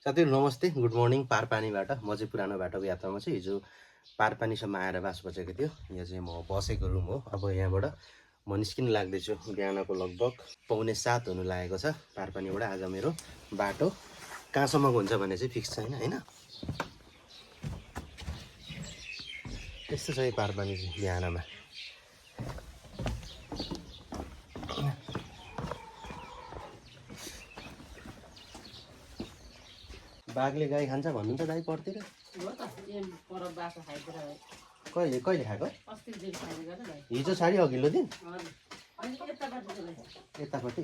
साथीहरु नमस्ते, good morning. पारपानीबाट म चाहिँ पुरानो बाटोको यात्रामा चाहिँ हिजो पारपानीसम्म आएर बास बसेको थियो। यो चाहिँ म बसेको रुम हो। अब यहाँबाट म निस्किन लाग्दैछु। बिहानको लगभग 6:45 हुनु लागेको छ। पारपानीबाट आज मेरो बाटो कहाँसम्मको हुन्छ भन्ने चाहिँ फिक्स छैन हैन। त्यस्तो छ यो पारपानी चाहिँ बिहानमा। बाघले गाई खान्छ भन्नु त दाइ पर्तिर। कहिले कहिले खाएको? हिजो छाडी अघिल्लो दिन यतापट्टि।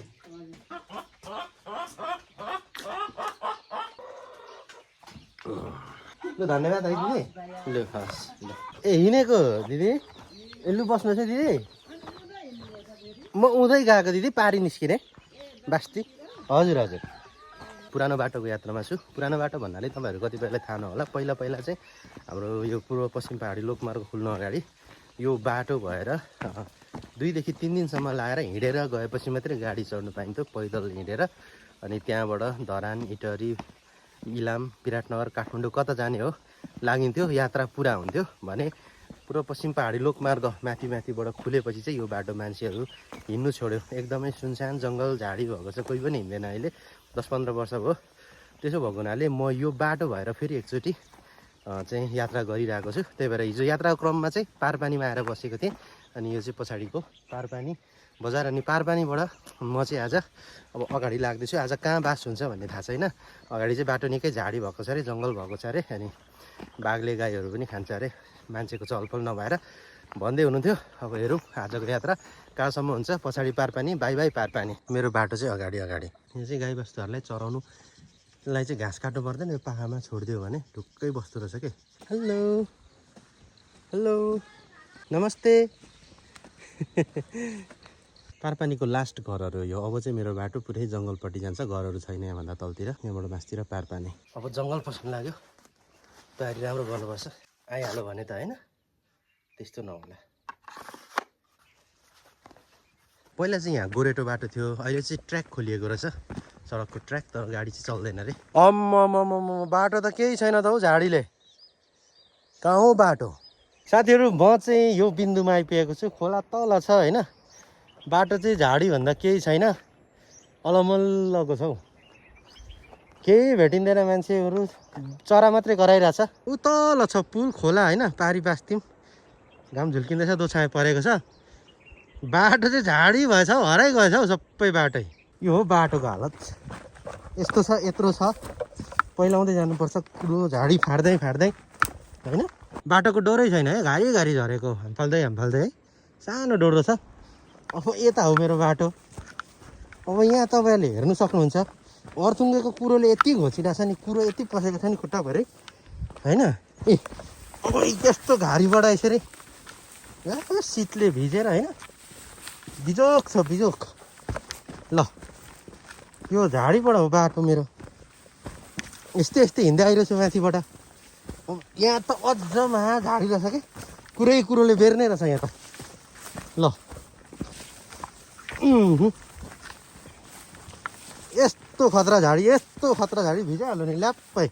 ल धन्यवाद है दिदी। ल हस् ल। ए हिँडेको दिदी। लु बस्नुहोस् है दिदी। म उधै गएको दिदी, पारी निस्किने बास्ती। हजुर हजुर, पुरानो बाटोको यात्रामा छु। पुरानो बाटो भन्नाले तपाईँहरू कतिपयलाई थाहा नहोला, पहिला पहिला चाहिँ हाम्रो यो पूर्व पश्चिम पहाडी लोकमार्ग खुल्नु अगाडि यो बाटो भएर 2 देखि 3 दिनसम्म लाएर हिँडेर गएपछि मात्रै गाडी चढ्नु पाइन्थ्यो, पैदल हिँडेर। अनि त्यहाँबाट धरान, इटहरी, इलाम, विराटनगर, काठमाडौँ कता जाने हो लागिन्थ्यो, यात्रा पुरा हुन्थ्यो। भने पूर्व पश्चिम पहाडी लोकमार्ग माथिबाट खुलेपछि चाहिँ यो बाटो मान्छेहरू हिँड्नु छोड्यो। एकदमै सुनसान जङ्गल झाडी भएको छ, कोही पनि हिँड्दैन अहिले। 10-15 वर्ष भयो। त्यसो भएको हुनाले म यो बाटो भएर फेरि एकचोटि चाहिँ यात्रा गरिरहेको छु। त्यही भएर हिजो यात्राको क्रममा चाहिँ पारपानीमा आएर बसेको थिएँ। अनि यो चाहिँ पछाडिको पारपानी बजार। अनि पारपानीबाट म चाहिँ आज अब अगाडि लाग्दैछु। आज कहाँ बास हुन्छ भन्ने थाहा छैन। अगाडि चाहिँ बाटो निकै झाडी भएको छ अरे, जङ्गल भएको छ अरे। अनि बाघले गाईहरू पनि खान्छ अरे, मान्छेको चहलपहल नभएर भन्दै हुनुहुन्थ्यो। अब हेरौँ आजको यात्रा कहाँसम्म हुन्छ। पछाडि पारपानी, बाई बाई पारपानी। मेरो बाटो चाहिँ अगाडि अगाडि। यो चाहिँ गाईबस्तुहरूलाई चराउनुलाई चाहिँ घाँस काट्नु पर्दैन, यो पाखामा छोडिदियो भने ढुक्कै बस्दो रहेछ कि। हेलो हेलो नमस्ते। पारपानीको लास्ट घरहरू यो। अब चाहिँ मेरो बाटो पुरै जङ्गलपट्टि जान्छ, घरहरू छैन यहाँभन्दा तलतिर। यहाँबाट मासतिर पारपानी। अब जङ्गल पस्नु लाग्यो, तयारी राम्रो गर्नुपर्छ। आइहाल्यो भने त होइन, त्यस्तो नहोला। पहिला चाहिँ यहाँ गोरेटो बाटो थियो, अहिले चाहिँ ट्र्याक खोलिएको रहेछ, सडकको ट्र्याक। तर गाडी चाहिँ चल्दैन अरे। बाटो त केही छैन त हौ झाडीले। कहाँ हो बाटो? साथीहरू म चाहिँ यो बिन्दुमा आइपुगेको छु। खोला तल छ होइन, बाटो चाहिँ झाडीभन्दा केही छैन, अलमल्लको छ हौ। केही भेटिँदैन, मान्छेहरू चरा मात्रै कराइरहेछ। उ तल छ पुल, खोला होइन, पारी बास्तिम। घाम झुल्किँदैछ, दोछाया परेको छ। बाटो चाहिँ झाडी भएछ हौ, हराइ गएछ हौ सबै बाटै। यो हो बाटोको हालत। यस्तो छ, यत्रो छ। पहिलाउँदै जानुपर्छ, कुरो झाडी फाड्दै होइन। बाटोको डोरै छैन है, घारी घारी झरेको, हामफाल्दै है। सानो डोरो छ। अब यता हो मेरो बाटो। अब यहाँ तपाईँहरूले हेर्नु सक्नुहुन्छ, अर्थुङ्गेको कुरोले यति घोचिरहेको छ नि, कुरो यति पसेको छ नि खुट्टाभरि होइन। ए अब यस्तो घारीबाट यसरी शीतले भिजेर होइन, बिजोक छ बिजोक। ल यो झाडीबाट हो बाटो मेरो। यस्तै हिँड्दै आइरहेछु माथिबाट। यहाँ त अझ महा झाडी रहेछ कि, कुरोले बेर्ने रहेछ यहाँ त। ल यस्तो खतरा झाडी भिजाइहाल्यो नि ल्याप्पै।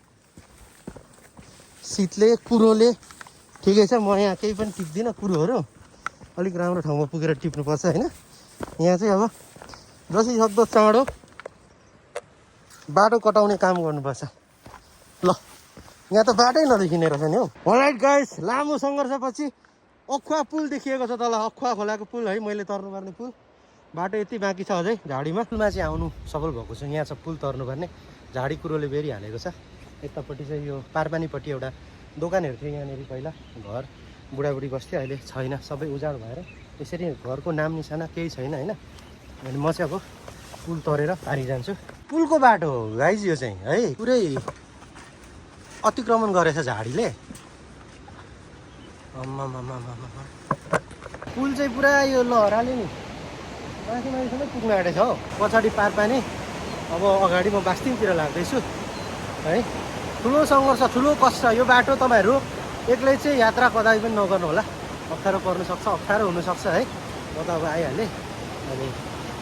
शीतले, कुरोले। ठिकै छ, म यहाँ केही पनि टिप्दिनँ। कुरोहरू अलिक राम्रो ठाउँमा पुगेर टिप्नुपर्छ होइन। यहाँ चाहिँ अब जति सक्दो चाँडो बाटो कटाउने काम गर्नुपर्छ। ल यहाँ त बाटै नदेखिने रहेछ नि हौ। अलराइट गाइस, लामो सङ्घर्षपछि अखुवा पुल देखिएको छ तल, अखुवा खोलाको पुल है, मैले तर्नुपर्ने पुल। बाटो यति बाँकी छ अझै झाडीमा। पुलमा चाहिँ आउनु सफल भएको छु। यहाँ छ पुल तर्नुपर्ने, झाडी कुरोले बेरिहालेको छ। यतापट्टि चाहिँ यो पारपानीपट्टि एउटा दोकानहरू थियो यहाँनिर, पहिला घर बुढाबुढी बस्थ्यो, अहिले छैन, सबै उजाड भएर यसरी घरको नाम निशाना केही छैन होइन। अनि म चाहिँ अब पुल तरेर पारी जान्छु। पुलको बाटो हो गाइज यो चाहिँ है, पुरै अतिक्रमण गरेछ झाडीले। पुल चाहिँ पुरा यो लहराले नि माथिसम्म पुग्न आँटेछ हौ। पछाडि पारपानी, अब अगाडि म बास्तिमतिर लाग्दैछु है। ठुलो सङ्घर्ष, ठुलो कष्ट यो बाटो। तपाईँहरू एक्लै चाहिँ यात्रा कदापि पनि नगर्नु होला, अप्ठ्यारो पर्नुसक्छ, अप्ठ्यारो हुनसक्छ है। म त अब आइहालेँ। अनि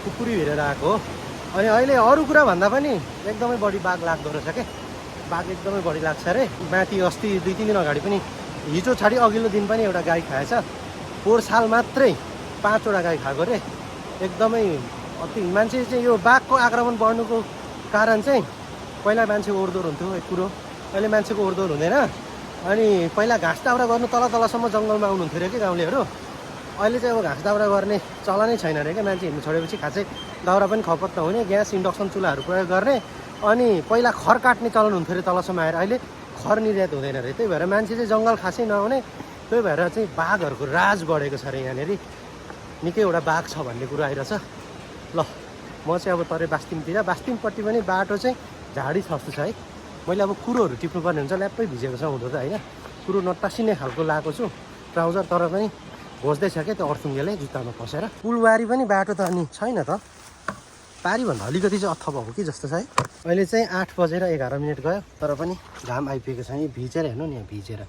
कुकुरी हेरेर आएको हो। अनि अहिले अरू कुरा भन्दा पनि एकदमै बढी बाघ लाग्दो रहेछ क्या। बाघ एकदमै बढी लाग्छ अरे। माथि अस्ति 2-3 दिन अगाडि पनि, हिजो छाडी अघिल्लो दिन पनि एउटा गाई खाएछ। पोहोर साल मात्रै 5वटा गाई खाएको अरे। एकदमै अति मान्छे चाहिँ यो बाघको आक्रमण बढ्नुको कारण चाहिँ पहिला मान्छेको ओहोरदोहोर हुन्थ्यो एक कुरो, अहिले मान्छेको ओहोरदोहोर हुँदैन। अनि पहिला घाँस दाउरा गर्नु तल तलसम्म जङ्गलमा आउनुहुन्थ्यो अरे कि गाउँलेहरू। अहिले चाहिँ अब घाँस दाउरा गर्ने चलनै छैन अरे क्या। मान्छे हिँड्नु छोडेपछि खासै दाउरा पनि खपत नहुने, ग्यास इन्डक्सन चुल्हाहरू प्रयोग गर्ने। अनि पहिला खर काट्ने चलन हुन्थ्यो अरे तलसम्म आएर, अहिले खर निर्यात हुँदैन अरे। त्यही भएर मान्छे चाहिँ जङ्गल खासै नआउने, त्यही भएर चाहिँ बाघहरूको राज बढेको छ अरे यहाँनिर। निकैवटा बाघ छ भन्ने कुरो आइरहेछ। ल म चाहिँ अब तरै बास्तिमतिर, बास्तिमपट्टि पनि बाटो चाहिँ झाडी छस्तो छ है। मैले अब कुरोहरू टिप्नुपर्ने हुन्छ, ल्याप्पै भिजेको छ हुँदो त होइन। कुरो नटासिने खालको लगाएको छु ट्राउजर, तर पनि घोज्दैछ क्या त्यो अर्थुङ्गेले जुत्तामा फसेर। पुलबारी पनि बाटो त अनि छैन त, पारीभन्दा अलिकति चाहिँ अथवा हो कि जस्तो छ है। अहिले चाहिँ 8:11 गयो, तर पनि घाम आइपुगेको छ। यहीँ भिजेर हेर्नु नि, यहाँ भिजेर।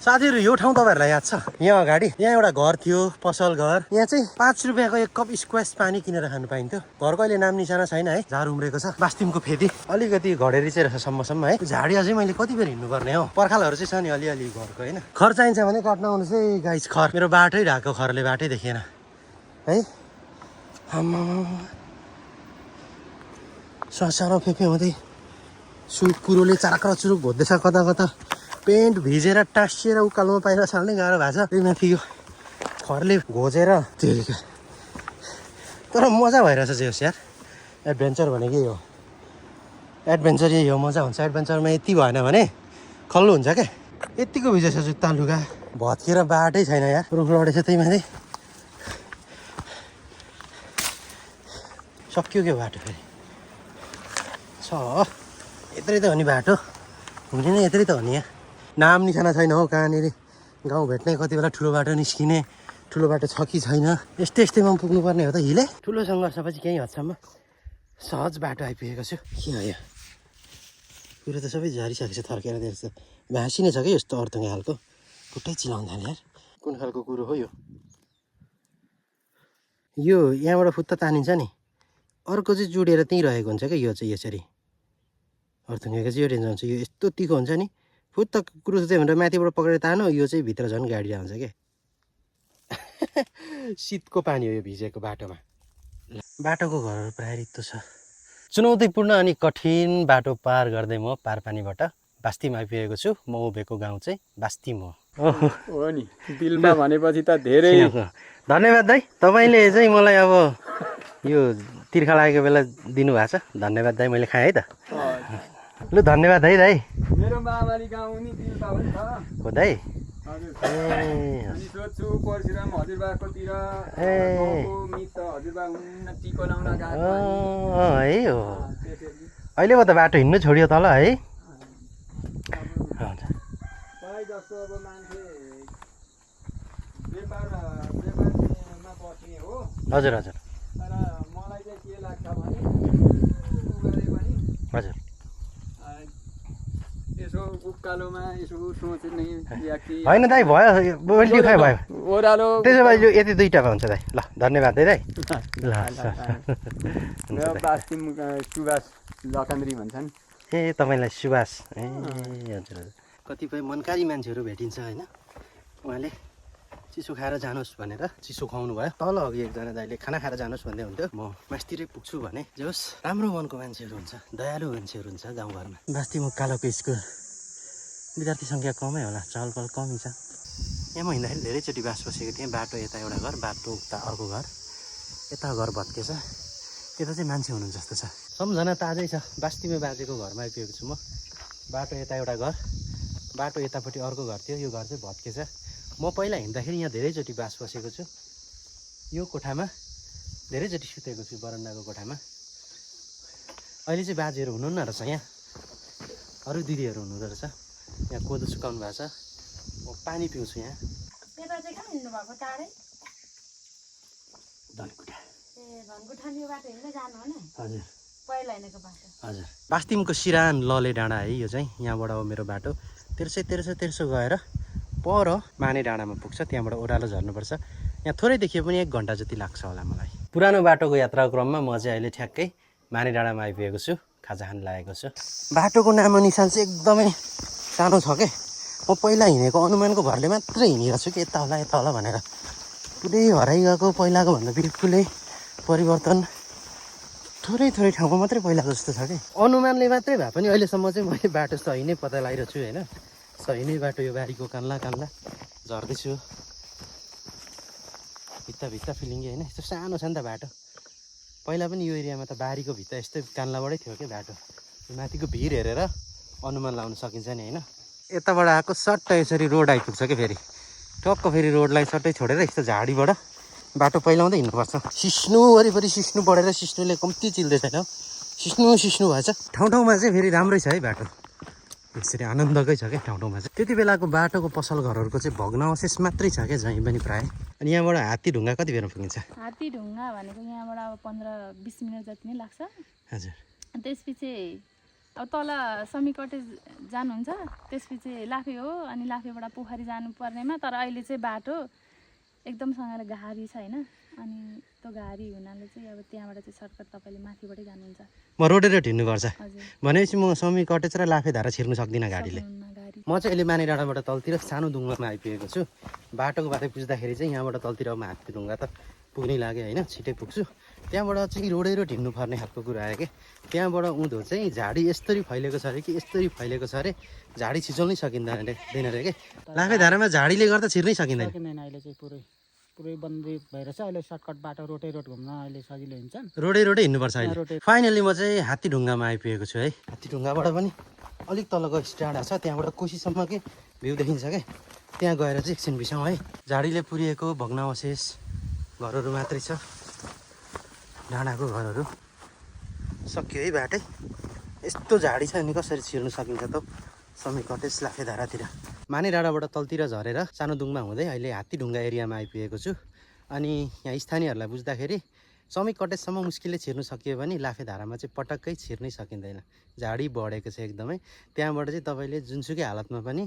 साथीहरू यो ठाउँ तपाईँहरूलाई याद छ? यहाँ अगाडि यहाँ एउटा घर थियो, पसल घर। यहाँ चाहिँ 5 रुपियाँको 1 कप स्क्वास पानी किनेर खानु पाइन्थ्यो। घरको अहिले नाम निशाना छैन है, झार उम्रेको छ। बास्तिमको फेदी अलिकति घडेरी चाहिँ रहेछ सम्मसम्म है। झाडी अझै मैले कति बेर हिँड्नुपर्ने हो। पर्खालहरू चाहिँ छ नि अलिअलि घरको होइन। खर चाहिन्छ भने काट्न आउनुहोस् है गाइस। खर मेरो बाटै ढाको, खरले बाटै देखिएन है। सानो फेपे हुँदै कुरोले चाराक्र चुरुक भोज्दैछ कता कता। पेन्ट भिजेर टाँसिएर उकालोमा पाइर छाल्नै गाह्रो भएको छ। त्यही माथि यो खरले घोजेर त्यो, तर मजा भइरहेछ चाहिँ होस् यार। एडभेन्चर भनेकै हो, एडभेन्चर यही हो, मजा हुन्छ एडभेन्चरमा। यति भएन भने खल्लो हुन्छ क्या। यतिको भिजेछ जुत्ता लुगा, भत्किएर बाटै छैन यार। रुख लडेछ त्यही माथि। सक्यो क्या बाटो फेरि छ, यत्रै त हो नि बाटो, हुने नै यत्रै त हो नि। यहाँ नाम निशाना छैन हो कहाँनिर गाउँ भेट्ने, कति बेला ठुलो बाटो निस्किने, ठुलो बाटो छ कि छैन, यस्तै यस्तैमा पुग्नुपर्ने हो त। हिले ठुलो सङ्घर्षपछि केही हदसम्म सहज बाटो आइपुगेको छु। के हो यो कुरो त सबै झरिसकेको छ, थर्केर देख्छ। भाँसिने छ कि यस्तो अर्थङ्गे खालको, खुट्टै चिलाउँदैन यार। कुन खालको कुरो हो यो? यो यहाँबाट फुत्त तानिन्छ नि, अर्को चाहिँ जोडिएर त्यहीँ रहेको हुन्छ क्या। यो चाहिँ यसरी अर्थङ्गेको चाहिँ यो रेन्ज हुन्छ। यो यस्तो तिखो हुन्छ नि, फुत्त क्रुस चाहिँ भनेर माथिबाट पक्रेर तानो, यो चाहिँ भित्र झन् गाडी आउँछ क्या। शीतको पानी हो यो भिजेको बाटोमा। बाटोको घरहरू प्राय रित्तो छ। चुनौतीपूर्ण अनि कठिन बाटो पार गर्दै म पारपानीबाट बास्तिम आइपुगेको छु। म उभिएको गाउँ चाहिँ बास्तिम हो नि। दिलमा भनेपछि त धेरै धन्यवाद दाइ, तपाईँले चाहिँ मलाई अब यो तिर्खा लागेको बेला दिनुभएको छ। धन्यवाद दाइ, मैले खाएँ है त। लु धन्यवाद है दाइ। मेरो मामाली गाउँ नि दिलबा हो नि त हो दाइ। अनि सोध्छु परशुराम हजुरबाकोतिर मित्र हजुरबा हुन्न, टिको लाउन गएको है हो। अहिले पो त बाटो हिँड्नु छोडियो तल है। हुन्छ तपाईँ जस्तो अब मान्छे व्यापारमा बस्ने हो। हजुर हजुर तर मलाई चाहिँ के लाग्छ भने गरे पनि हजुर यसो उकालोमा यसो सोच्ने व्यक्ति होइन दाइ, भयो बोल्टी खाइ भयो। ओह्रालो त्यसो भए यो यति 2 टका हुन्छ दाइ। ल धन्यवाद है दाइ। ल बास्तिम सुभाष लकन्द्री भन्छन्। ए तपाईँलाई सुभाष ए हजुर हजुर। कतिपय मनकारी मान्छेहरू भेटिन्छ होइन, उहाँले चिसो खाएर जानुहोस् भनेर चिसो खुवाउनु भयो। तल अघि एकजना दाइले खाना खाएर जानुहोस् भन्दै हुन्थ्यो। म मास्तिरै पुग्छु भने जे होस्, राम्रो मनको मान्छेहरू हुन्छ, दयालु मान्छेहरू हुन्छ गाउँघरमा। बास्तिम कालोको स्कुल विद्यार्थी सङ्ख्या कमै होला, चहल पहल कमै छ। यहाँ म हिँड्दाखेरि धेरैचोटि बास बसेको थिएँ। बाटो यता एउटा घर, बाटो उता अर्को घर, यता घर भत्केछ, यता चाहिँ मान्छे हुनुहुन्छ जस्तो छ। सम्झना ताजै छ, बास्तिमे बाजेको घरमा आइपुगेको छु म। बाटो यता एउटा घर, बाटो यतापट्टि अर्को घर थियो, यो घर चाहिँ भत्केछ। म पहिला हिँड्दाखेरि यहाँ धेरैचोटि बास बसेको छु। यो कोठामा धेरैचोटि सुतेको छु, बरन्डाको कोठामा। अहिले चाहिँ बाजेहरू हुनुहुन्न रहेछ यहाँ, अरू दिदीहरू हुनुहुँदो रहेछ। यहाँ कोदो सुकाउनु भएको छ, म पानी पिउँछु यहाँ। हजुर हजुर। बास्तिमको सिरान लले डाँडा है यो चाहिँ। यहाँबाट हो मेरो बाटो, तेर्सो गएर पर माने डाँडामा पुग्छ, त्यहाँबाट ओह्रालो झर्नुपर्छ। यहाँ थोरै देखिए पनि 1 घन्टा जति लाग्छ होला मलाई। पुरानो बाटोको यात्राको क्रममा म चाहिँ अहिले ठ्याक्कै माने डाँडामा आइपुगेको छु, खाजा खान लागेको छु। बाटोको नामो निशान चाहिँ एकदमै सानो छ के। म पहिला हिँडेको अनुमानको भरले मात्रै हिँडेको छु कि यता होला भनेर। पुरै हराइ गएको पहिलाको भन्दा बिल्कुलै परिवर्तन। थोरै ठाउँमा मात्रै पहिलाको जस्तो छ कि। अनुमानले मात्रै भए पनि अहिलेसम्म चाहिँ मैले बाटो सही नै पत्ता लगाइरहेको छु होइन। सही नै बाटो यो बारीको कान्ला झर्दैछु। भित्ता फिलिङ्गे होइन, यस्तो सानो छ नि त बाटो। पहिला पनि यो एरियामा त बारीको भित्ता यस्तै कान्लाबाटै थियो कि बाटो। माथिको भिर हेरेर अनुमान लगाउन सकिन्छ नि होइन। यताबाट आएको सट्ट यसरी रोड आइपुग्छ कि फेरि टक्क फेरि रोडलाई सट्टै छोडेर यस्तो झाडीबाट बाटो पहिलाउँदै हिँड्नुपर्छ। सिस्नु वरिपरि सिस्नु बढेर सिस्नुले कम्ती चिल्दै छैन, सिस्नु भएछ। ठाउँमा चाहिँ फेरि राम्रै छ है बाटो, यसरी आनन्दकै छ क्या ठाउँमा चाहिँ। त्यति बेलाको बाटोको पसल घरहरूको चाहिँ भग्नावशेष मात्रै छ क्या जहीँ पनि प्रायः। अनि यहाँबाट हात्तीढुङ्गा कति बेर पुगिन्छ? हात्तीढुङ्गा भनेको यहाँबाट अब 15-20 मिनट जति नै लाग्छ। हजुर। त्यसपछि अब तल समी कटेज जानुहुन्छ, त्यसपछि लाफे हो, अनि लाफेबाट पोखरी जानुपर्नेमा। तर अहिले चाहिँ बाटो एकदमसँगले घारी छ होइन। अनि त्यो घारी हुनाले चाहिँ अब त्यहाँबाट चाहिँ सर्टकट तपाईँले माथिबाटै जानुहुन्छ। म रोडै रोड हिँड्नुपर्छ हजुर। भनेपछि म समी कटेज र लाफेधारा छिर्नु सक्दिनँ गाडीले। गाडी म चाहिँ अहिले माने डाँडाबाट तलतिर सानो डुङ्गामा आइपुगेको छु। बाटोको बाटो पुज्दाखेरि चाहिँ यहाँबाट तलतिर म हात्तीढुङ्गा त पुग्नै लाग्यो होइन, छिटै पुग्छु। त्यहाँबाट चाहिँ रोडै रोड हिँड्नुपर्ने खालको कुरा आयो कि। त्यहाँबाट उँधो चाहिँ झाडी यस्तरी फैलेको छ अरे कि यस्तरी फैलेको छ अरे, झाडी छिचोल्नै सकिँदैन अरे कि। लाफेधारामा झाडीले गर्दा छिर्नै सकिँदैन। अहिले चाहिँ पुरै बन्दी भएर चाहिँ अहिले सर्टकट बाटो रोडै रोड घुम्न अहिले सजिलो हुन्छ। रोडै हिँड्नुपर्छ अहिले। फाइनली म चाहिँ हात्तीढुङ्गामा आइपुगेको छु है। हात्तीढुङ्गाबाट पनि अलिक तलको स्ट्यान्ड छ, त्यहाँबाट कोसीसम्म के भ्यू देखिन्छ क्या। त्यहाँ गएर चाहिँ एकछिन बिसाउँ है। झाडीले पुरिएको भग्नावशेष घरहरू मात्रै छ, डाँडाको घरहरू सक्यो है बाटै। यस्तो झाडी छ अनि कसरी छिर्नु सकिन्छ त समी कटेज लाफेधारातिर। माने डाँडाबाट तलतिर झरेर सानो डुङ्गा हुँदै अहिले हात्तीढुङ्गा एरियामा आइपुगेको छु। अनि यहाँ स्थानीयहरूलाई बुझ्दाखेरि समी कटेजसम्म मुस्किलले छिर्नु सकियो भने लाफेधारामा चाहिँ पटक्कै छिर्नै सकिँदैन, झाडी बढेको छ एकदमै। त्यहाँबाट चाहिँ तपाईँले जुनसुकै हालतमा पनि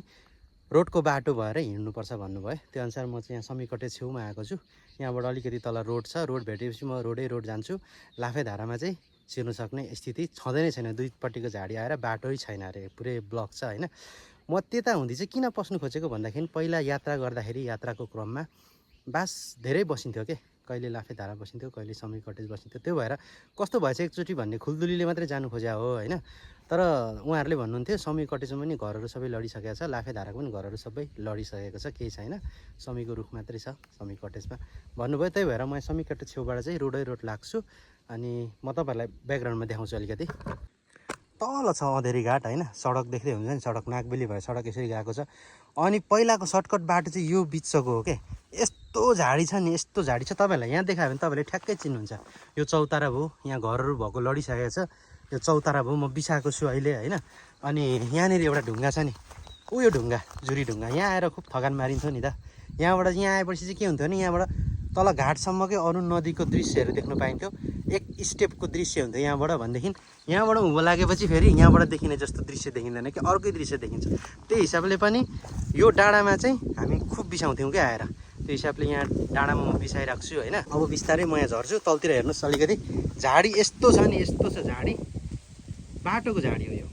रोडको बाटो भएर हिँड्नुपर्छ भन्नुभयो। त्यो अनुसार म चाहिँ यहाँ समी कटेज छेउमा आएको छु। यहाँबाट अलिकति तल रोड छ, रोड भेटेपछि म रोडै रोड जान्छु। लाफेधारामा चाहिँ छिर्नु सक्ने स्थिति छँदै नै छैन, दुईपट्टिको झाडी आएर बाटै छैन अरे, पुरै ब्लक छ होइन। म त्यता हुँदी चाहिँ किन पस्नु खोजेको भन्दाखेरि पहिला यात्रा गर्दाखेरि यात्राको क्रममा बास धेरै बसिन्थ्यो के, कहिले लाफेधारा बसिन्थ्यो, कहिले समी कटेज बसिन्थ्यो। त्यो भएर कस्तो भएछ एकचोटि भन्ने खुल्दुलीले मात्रै जानु खोज्या हो होइन। तर उहाँहरूले भन्नुहुन्थ्यो समी कटेजमा पनि घरहरू सबै लडिसकेको छ, लाफेधाराको पनि घरहरू सबै लडिसकेको छ, केही छैन, समीको रुख मात्रै छ समी कटेजमा भन्नुभयो। त्यही भएर म समी कटेज छेउबाट चाहिँ रोडै रोड लाग्छु। अनि म तपाईँहरूलाई ब्याकग्राउन्डमा देखाउँछु अलिकति। तल छ अँधेरी घाट होइन, सडक देख्दै हुन्छ नि, सडक नागबेली भएर सडक यसरी गएको छ। अनि पहिलाको सर्टकट बाटो चाहिँ यो बिचको हो क्या। यस्तो झाडी छ नि, यस्तो झाडी छ, तपाईँहरूलाई यहाँ देखायो भने तपाईँले ठ्याक्कै चिन्नुहुन्छ। यो चौतारा भयो, यहाँ घरहरू भएको लडिसकेको छ, यो चौतारा भयो। म बिसाएको छु अहिले होइन। अनि यहाँनिर एउटा ढुङ्गा छ नि, उयो ढुङ्गा जुरी ढुङ्गा, यहाँ आएर खुब थकान मारिन्थ्यो नि त। यहाँबाट यहाँ आएपछि चाहिँ के हुन्थ्यो भने यहाँबाट तल घाटसम्मकै अरू नदीको दृश्यहरू देख्न पाइन्थ्यो। एक स्टेपको दृश्य हुन्थ्यो यहाँबाट भनेदेखि यहाँबाट उँभो लागेपछि फेरि यहाँबाट देखिने जस्तो दृश्य देखिँदैन कि, अर्कै दृश्य देखिन्छ। त्यही हिसाबले पनि यो डाँडामा चाहिँ हामी खुब बिसाउँथ्यौँ क्या आएर। त्यो हिसाबले यहाँ डाँडामा म बिसाइरहेको छु होइन। अब बिस्तारै म यहाँ झर्छु। तलतिर हेर्नुहोस् अलिकति झाडी यस्तो छ नि, यस्तो छ झाडी, बाटोको झाडी हो यो,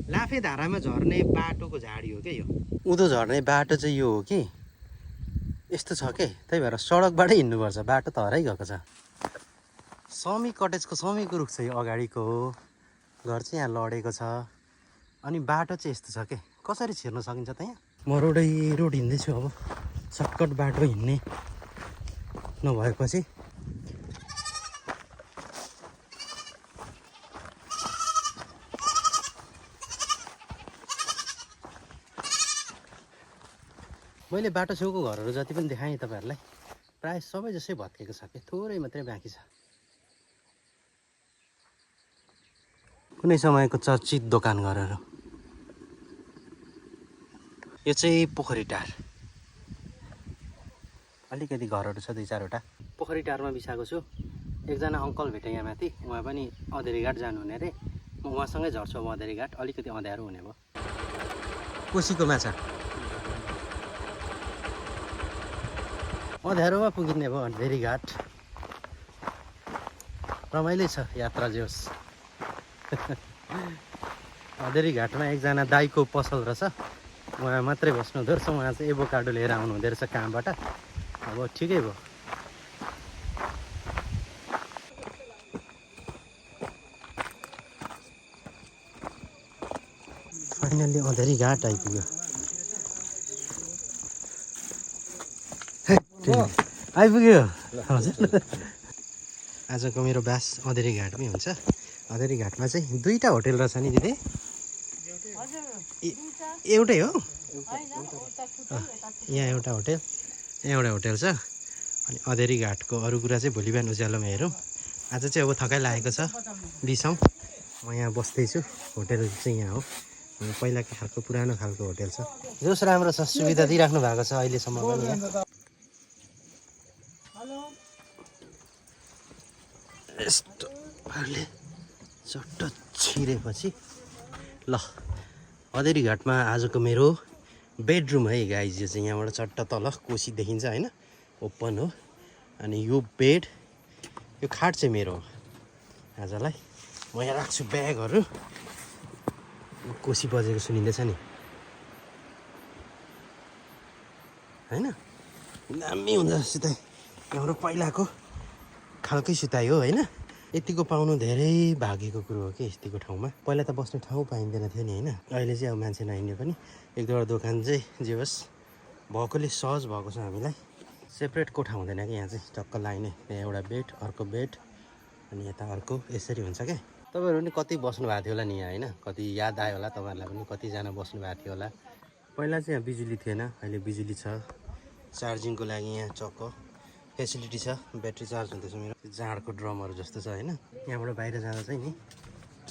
लाफेधारामा झर्ने बाटोको झाडी हो क्या यो। उँधो झर्ने बाटो चाहिँ यो हो कि, यस्तो छ के। त्यही भएर सडकबाटै हिँड्नुपर्छ, बाटो त हराइ गएको छ। समी कटेजको समीको रुख चाहिँ अगाडिको हो, घर चाहिँ यहाँ लडेको छ। अनि बाटो चाहिँ यस्तो छ के, कसरी छिर्न सकिन्छ त यहाँ। म रोडै रोड हिँड्दैछु। अब सर्टकट बाटो हिँड्ने नभएपछि मैले बाटो छेउको घरहरू जति पनि देखाएँ तपाईँहरूलाई, प्रायः सबै जसै भत्केको छ कि, थोरै मात्रै बाँकी छ। कुनै समयको चर्चित दोकान घरहरू। यो चाहिँ पोखरी टार, अलिकति घरहरू छ 2-4वटा। पोखरी टारमा बिसाएको छु। एकजना अङ्कल भेटेँ यहाँ माथि, उहाँ पनि अँधेरी घाट जानुहुने अरे। म उहाँसँगै झर्छु अब अँधेरी घाट, अलिकति अँध्यारो हुने भयो। कोसीको माछा अँध्यारोमा पुगिने भयो अँधेरी घाट। रमाइलो छ यात्रा जोस्। अधेरी घाटमा एकजना दाईको पसल रहेछ, उहाँ मात्रै बस्नु हुँदो रहेछ। उहाँ चाहिँ एभोकाडो लिएर आउनु हुँदो रहेछ कामबाट। अब ठिकै भयो। फाइनल्ली अधेरी घाट आइपुग्यो। आइपुग्यो हजुर। आजको मेरो बास अधेरी घाटमै हुन्छ। अधेरी घाटमा चाहिँ 2टा होटेल रहेछ नि दिदी? एउटै हो? यहाँ एउटा होटेल, यहाँ एउटा होटेल छ। अनि अधेरी घाटको अरू कुरा चाहिँ भोलि बिहान उज्यालोमा हेरौँ। आज चाहिँ अब थकाइ लागेको छ, बिसाउँ। म यहाँ बस्दैछु। होटेल चाहिँ यहाँ हो, पहिलाको खालको पुरानो खालको होटेल छ। जोस् राम्रो छ, सुविधा दिइराख्नु भएको छ अहिलेसम्म पनि यहाँ। यस्तो पाराले चट्ट छिरेपछि ल अधेरी घाटमा आजको मेरो बेडरुम है गाइज। यो चाहिँ यहाँबाट चट्ट तल कोसी देखिन्छ होइन, ओपन हो। अनि यो बेड, यो खाट चाहिँ मेरो हो आजलाई। म यहाँ राख्छु ब्यागहरू। कोसी बजेको सुनिँदैछ नि होइन, दामी हुन्छ सुताइ। हाम्रो पहिलाको खालकै सुताइ हो होइन। यतिको पाउनु धेरै भागेको कुरो हो कि यतिको ठाउँमा। पहिला त बस्ने ठाउँ पाइँदैन थियो नि होइन। अहिले चाहिँ अब मान्छे नहिँड्ने पनि। 1-2वटा दोकान चाहिँ जे होस् भएकोले सहज भएको छ हामीलाई। सेपरेट कोठा हुँदैन कि यहाँ चाहिँ, टक्क लाइनै। यहाँ एउटा बेड, अर्को बेड, अनि यता अर्को, यसरी हुन्छ क्या। तपाईँहरू पनि कति बस्नु भएको थियो होला नि यहाँ होइन। कति याद आयो होला तपाईँहरूलाई पनि, कतिजना बस्नु भएको थियो होला। पहिला चाहिँ यहाँ बिजुली थिएन, अहिले बिजुली छ। चार्जिङको लागि यहाँ चक्क फेसिलिटी छ। ब्याट्री चार्ज हुँदैछ मेरो। जाँडको ड्रमहरू जस्तो छ होइन। यहाँबाट बाहिर जाँदा चाहिँ नि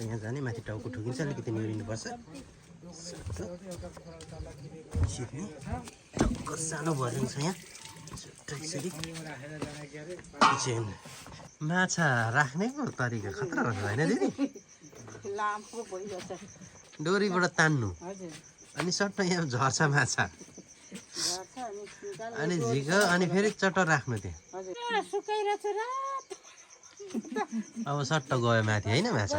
यहाँ जाने, माथि टाउको ठुकिन्छ, अलिकति निहुरिनुपर्छ। टक्क सानो भरिङ छ यहाँ। किचन माछा राख्नेको तरिका खतरा हुन्छ होइन दिदी? डोरीबाट तान्नु अनि सट्ट यहाँ झर्छ माछा, अनि झिक अनि फेरि चट्ट राख्नु त्यहाँ। अब सट्ट गयो माथि होइन माछा,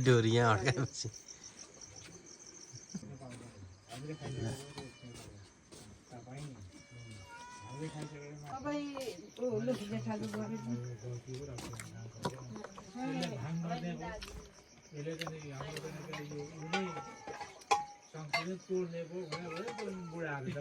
डोरी यहाँ अड्काएपछि। बुढाहरू त